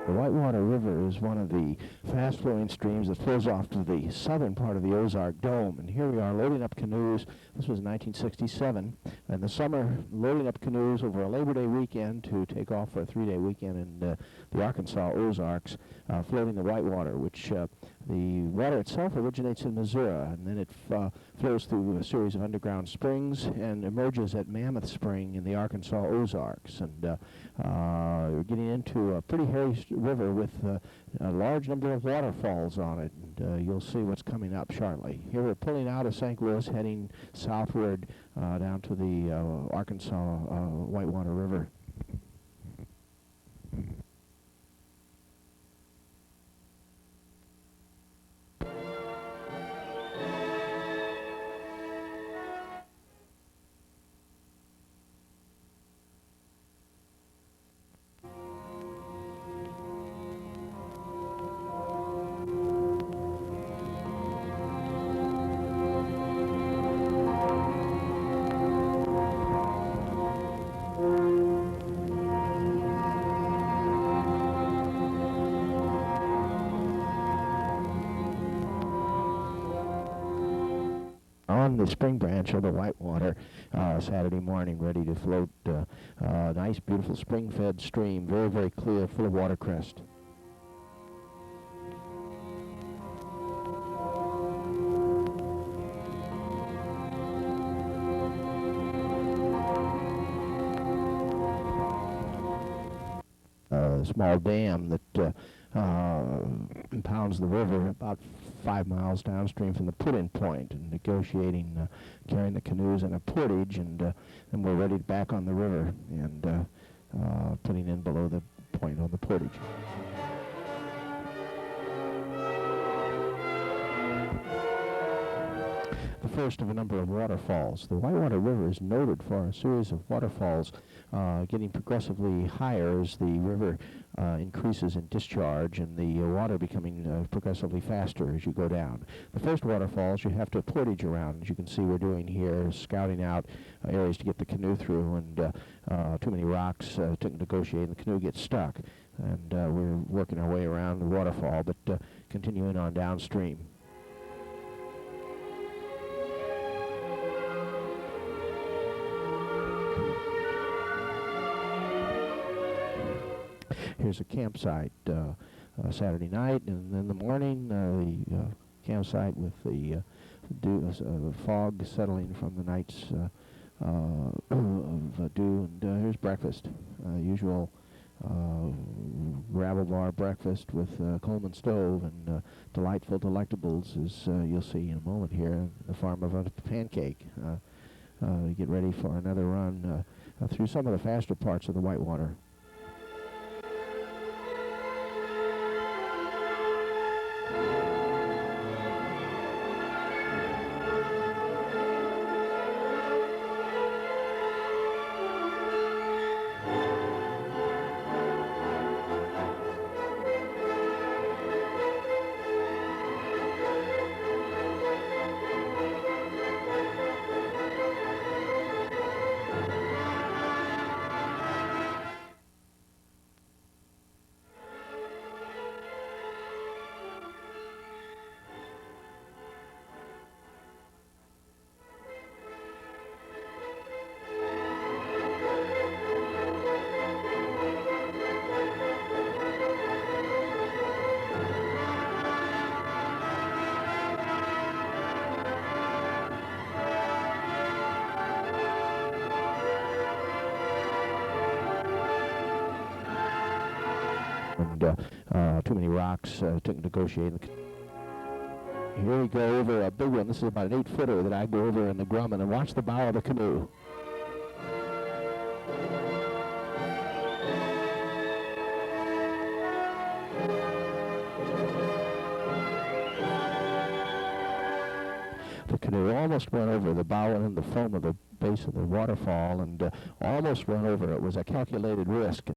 The Whitewater River is one of the fast-flowing streams that flows off to the southern part of the Ozark Dome. And here we are loading up canoes. This was 1967. In the summer, loading up canoes over a Labor Day weekend to take off for a 3-day weekend in the Arkansas Ozarks, floating the Whitewater, which the water itself originates in Missouri, and then it flows through a series of underground springs and emerges at Mammoth Spring in the Arkansas Ozarks. And we're getting into a pretty hairy river with a large number of waterfalls on it, and you'll see what's coming up shortly. Here we're pulling out of St. Louis, heading southward down to the Arkansas Whitewater River. On the spring branch of the Whitewater Saturday morning, ready to float a nice, beautiful spring-fed stream, very, very clear, full of watercress. A small dam that impounds the river about 5 miles downstream from the put-in point, and negotiating carrying the canoes in a portage, and then we're ready back on the river and putting in below the point on the portage. The first of a number of waterfalls. The Whitewater River is noted for a series of waterfalls getting progressively higher as the river increases in discharge, and the water becoming progressively faster as you go down. The first waterfalls you have to portage around, as you can see we're doing here, scouting out areas to get the canoe through, and too many rocks to negotiate, and the canoe gets stuck. And we're working our way around the waterfall, but continuing on downstream. Here's a campsite Saturday night, and in the morning the campsite with the fog settling from the nights of dew, and here's breakfast. Usual gravel bar breakfast with Coleman stove and delightful delectables, as you'll see in a moment here, in the form of a pancake. Get ready for another run through some of the faster parts of the Whitewater. And too many rocks to negotiate. Here we go over a big one. This is about an 8-footer that I go over in the Grumman, and watch the bow of the canoe. The canoe almost went over the bow and the foam of the base of the waterfall, and almost went over. It was a calculated risk.